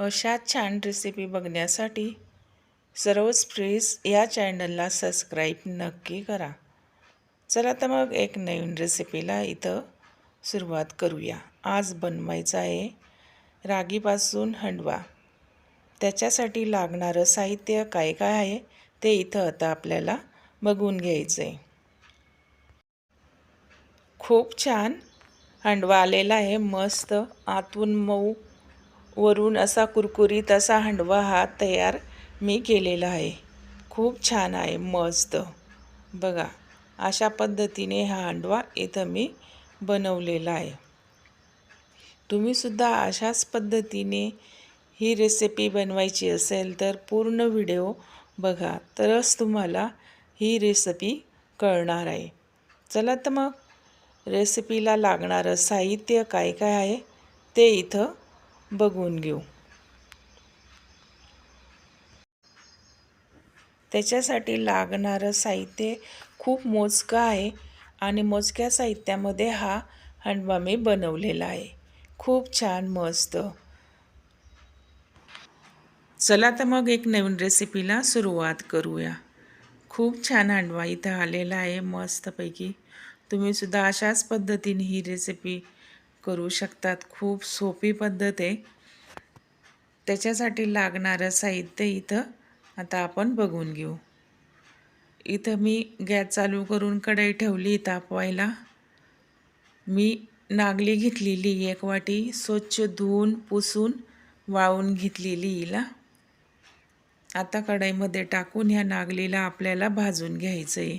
अशा छान रेसिपी बघण्यासाठी सर्वच प्लीज या चॅनलला सबस्क्राईब नक्की करा. चला तर मग एक नवीन रेसिपीला इथं सुरुवात करूया. आज बनवायचा आहे रागीपासून हंडवा. त्याच्यासाठी लागणारं साहित्य काय काय आहे ते इथं आता आपल्याला बघून घ्यायचं आहे. खूप छान हंडवा आलेला आहे, मस्त आतून मऊ वरून असा कुरकुरीत असा हंडवा हा तयार मी केलेला आहे. खूप छान आहे, मस्त. बघा अशा पद्धतीने हा हंडवा इथं मी बनवलेला आहे. तुम्हीसुद्धा अशाच पद्धतीने ही रेसिपी बनवायची असेल तर पूर्ण व्हिडिओ बघा, तरच तुम्हाला ही रेसिपी कळणार आहे. चला तर मग रेसिपीला लागणारं साहित्य काय काय आहे ते इथं बघून घेऊ. त्याच्यासाठी लागणारं साहित्य खूप मोजकं आहे आणि मोजक्या साहित्यामध्ये हा हंडवा मी बनवलेला आहे. खूप छान, मस्त. चला तर मग एक नवीन रेसिपीला सुरुवात करूया. खूप छान हंडवा इथं आलेला आहे, मस्तपैकी. तुम्हीसुद्धा अशाच पद्धतीने ही रेसिपी करू शकतात. खूप सोपी पद्धत आहे. त्याच्यासाठी लागणारं साहित्य इथं आता आपण बघून घेऊ. इथं मी गॅस चालू करून कढई ठेवली तापवायला. मी नागली घेतलेली 1 वाटी, स्वच्छ धुवून पुसून वाळवून घेतलेली हिला. आता कढईमध्ये टाकून ह्या नागलीला आपल्याला भाजून घ्यायचं आहे.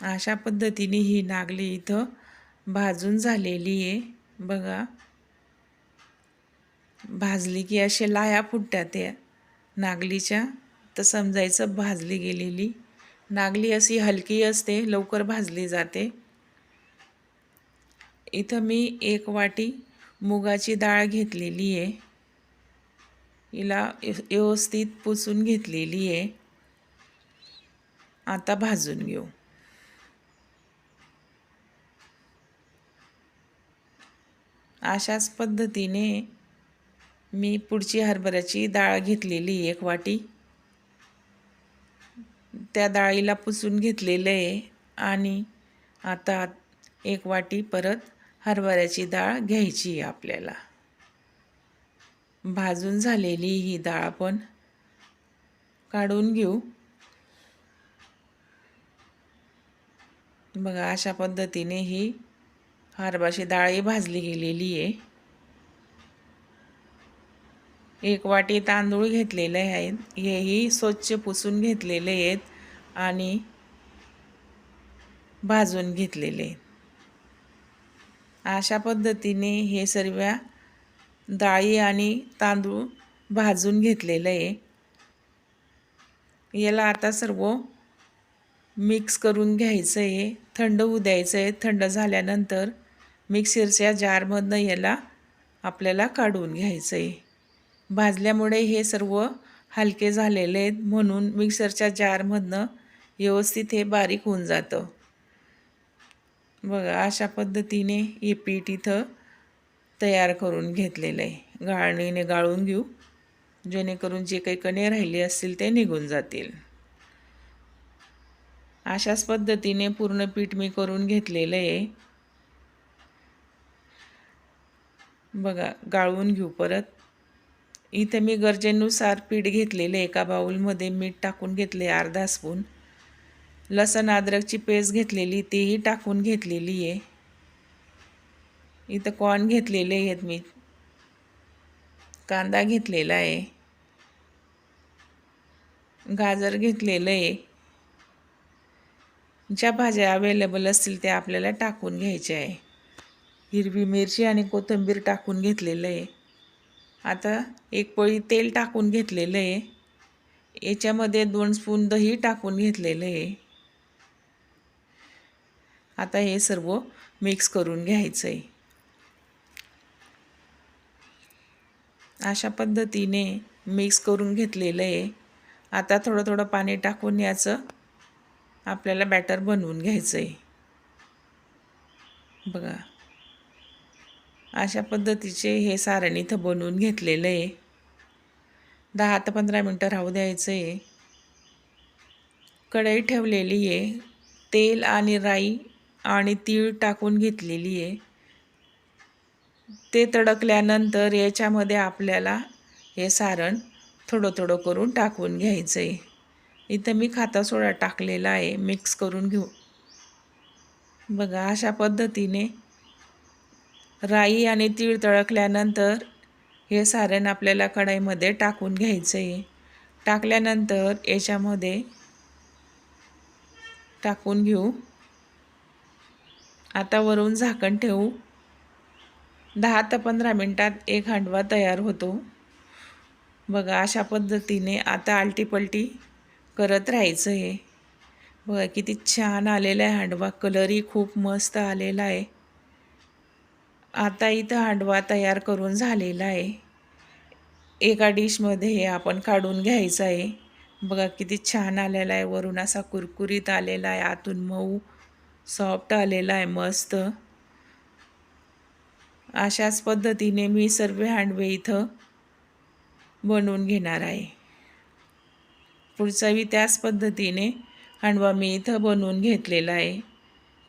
अशा पद्धतीने ही नागली इथं भाजून झालेली आहे. बघा, भाजली की असे लाया फुटतात त्या नागलीच्या, तर समजायचं भाजली गेलेली. नागली अशी हलकी असते, लवकर भाजली जाते. इथं मी 1 वाटी मुगाची डाळ घेतलेली आहे. हिला व्यवस्थित पुसून घेतलेली आहे. आता भाजून घेऊ. अशाच पद्धतीने मी पुढची हरभऱ्याची डाळ घेतलेली 1 वाटी. त्या डाळीला पुसून घेतलेलं आहे आणि आता 1 वाटी परत हरभऱ्याची डाळ घ्यायची आहे आपल्याला. भाजून झालेली ही डाळ पण काढून घेऊ. बघा अशा पद्धतीने ही हरभऱ्याची डाळही भाजली गेलेली आहे. 1 वाटी तांदूळ घेतलेले आहेत. हेही स्वच्छ पुसून घेतलेले आहेत आणि भाजून घेतलेले. अशा पद्धतीने हे सर्व डाळी आणि तांदूळ भाजून घेतलेलं आहे. याला आता सर्व मिक्स करून घ्यायचं आहे. थंड होऊ द्यायचं आहे. थंड झाल्यानंतर मिक्सरच्या जारमधनं याला आपल्याला काढून घ्यायचं आहे. भाजल्यामुळे हे सर्व हलके झालेले आहेत, म्हणून मिक्सरच्या जारमधनं व्यवस्थित हे बारीक होऊन जातं. बघा अशा पद्धतीने हे पीठ इथं तयार करून घेतलेलं आहे. गाळणीने गाळून घेऊ, जेणेकरून जे काही कणे राहिले असतील ते निघून जातील. अशाच पद्धतीने पूर्ण पीठ मी करून घेतलेलं आहे. बघा गाळून घेऊ परत. इथे मी गरजेनुसार पीठ घेतलेले. एका बाउलमध्ये मीठ टाकून घेतले अर्धा स्पून. लसण अद्रकची पेस्ट घेतलेली, तीही टाकून घेतलेली आहे. इथं कॉर्न घेतलेले आहेत मी. कांदा घेतलेला आहे. गाजर घेतलेलं आहे. ज्या भाज्या अवेलेबल असतील त्या आपल्याला टाकून घ्यायच्या आहे. हिरवी मिरची आणि कोथिंबीर टाकून घेतलेलं आहे. आता 1 पळी तेल टाकून घेतलेलं आहे. याच्यामध्ये 2 स्पून दही टाकून घेतलेलं आहे. आता हे सर्व मिक्स करून घ्यायचं आहे. अशा पद्धतीने मिक्स करून घेतलेलं आहे. आता थोडं थोडं पाणी टाकून याचं आपल्याला बॅटर बनवून घ्यायचं आहे. बघा अशा पद्धतीचे हे सारण इथं बनवून घेतलेलं आहे. 10 ते 15 मिनटं राहू द्यायचं आहे. कढई ठेवलेली आहे. तेल आणि राई आणि तीळ टाकून घेतलेली आहे. ते तडकल्यानंतर याच्यामध्ये आपल्याला हे सारण थोडं थोडं करून टाकून घ्यायचं आहे. इथं मी खाता सोडा टाकलेला आहे. मिक्स करून घेऊ. बघा अशा पद्धतीने राई आणि तीळ तळकल्यानंतर हे सारण आपल्याला कढईमध्ये टाकून घ्यायचं आहे. टाकल्यानंतर याच्यामध्ये टाकून घेऊ. आता वरून झाकण ठेवू. 10 ते 15 मिनटात एक हांडवा तयार होतो. बघा अशा पद्धतीने आता आलटीपलटी करत राहायचं आहे. बघा किती छान आलेला आहे हांडवा. कलरही खूप मस्त आलेला आहे. आता इथं हांडवा तयार करून झालेला आहे. एका डिशमध्ये हे आपण काढून घ्यायचं आहे. बघा किती छान आलेला आहे. वरून असा कुरकुरीत आलेला आहे. आतून मऊ सॉफ्ट आलेला आहे मस्त. अशाच पद्धतीने मी सर्व हांडवे इथं बनवून घेणार आहे. पुढचाही त्याच पद्धतीने हांडवा मी इथं बनवून घेतलेला आहे.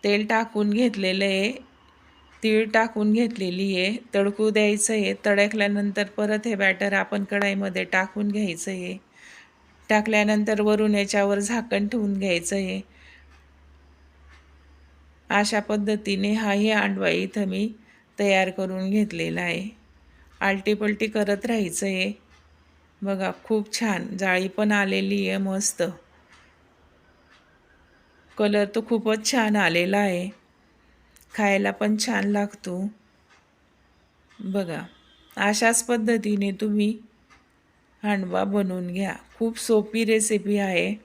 तेल टाकून घेतलेलं आहे. तीळ टाकून घेतलेली आहे. तडकू द्यायचं आहे. तडकल्यानंतर परत हे बॅटर आपण कढईमध्ये टाकून घ्यायचं आहे. टाकल्यानंतर वरून याच्यावर झाकण ठेवून घ्यायचं आहे. अशा पद्धतीने हाही हांडवा इथं मी तयार करून घेतलेला आहे. आलटीपलटी करत राहायचं आहे. बघा खूप छान जाळी पण आलेली आहे मस्त. कलर तर खूपच छान आलेला आहे. खायला पण छान लागतो. बघा अशाच पद्धतीने तुम्ही हांडवा बनवून घ्या. खूप सोपी रेसिपी आहे.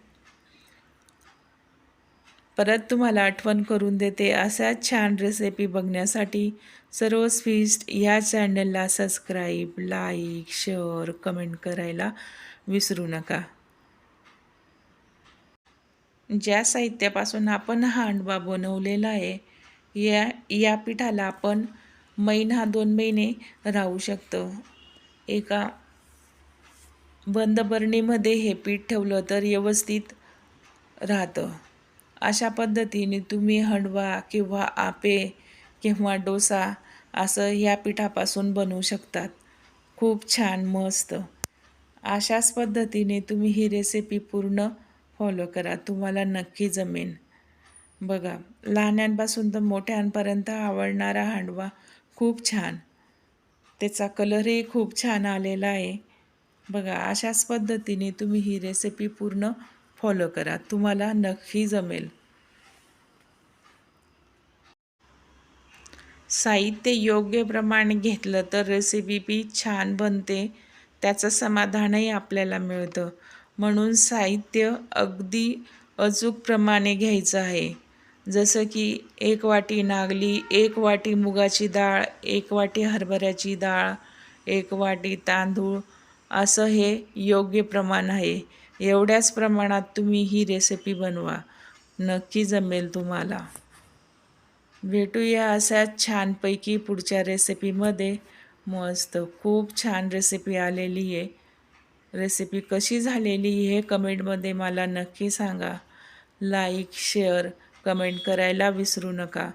परत तुम्हाला आठवण करून देते, अशाच छान रेसिपी बघण्यासाठी सरोज फीस्ट या चॅनलला सबस्क्राईब, लाईक, शेअर, कमेंट करायला विसरू नका. ज्या साहित्यापासून आपण हा हांडवा बनवलेला आहे या पिठाला आपण महिना 2 महिने राहू शकतो. एका बंद बरणीमध्ये हे पीठ ठेवलं तर व्यवस्थित राहतं. अशा पद्धतीने तुम्ही हांडवा किंवा आप्पे किंवा डोसा असं या पिठापासून बनवू शकतात. खूप छान मस्त. अशाच पद्धतीने तुम्ही ही रेसिपी पूर्ण फॉलो करा. तुम्हाला नक्की जमेल. बघा लहानांपासून तर मोठ्यांपर्यंत आवडणारा हांडवा खूप छान. त्याचा कलरही खूप छान आलेला आहे. बघा अशाच पद्धतीने तुम्ही ही रेसिपी पूर्ण फॉलो करा. तुम्हाला नक्की जमेल. साहित्य योग्य प्रमाणे घेतलं तर रेसिपी बी छान बनते. त्याचं समाधानही आपल्याला मिळतं. म्हणून साहित्य अगदी अचूक प्रमाणे घ्यायचं आहे. जसं की 1 वाटी नागली, 1 वाटी मुगाची डाळ, 1 वाटी हरभऱ्याची डाळ, 1 वाटी तांदूळ असं हे योग्य प्रमाण आहे. एवढ्याच प्रमाणात तुम्ही ही रेसिपी बनवा. नक्की जमेल तुम्हाला. भेटूया अशाच छानपैकी पुढच्या रेसिपीमध्ये. मस्त खूप छान रेसिपी आलेली आहे. रेसिपी कशी झालेली हे कमेंटमध्ये मला नक्की सांगा. लाईक, शेअर, कमेंट करायला विसरू नका.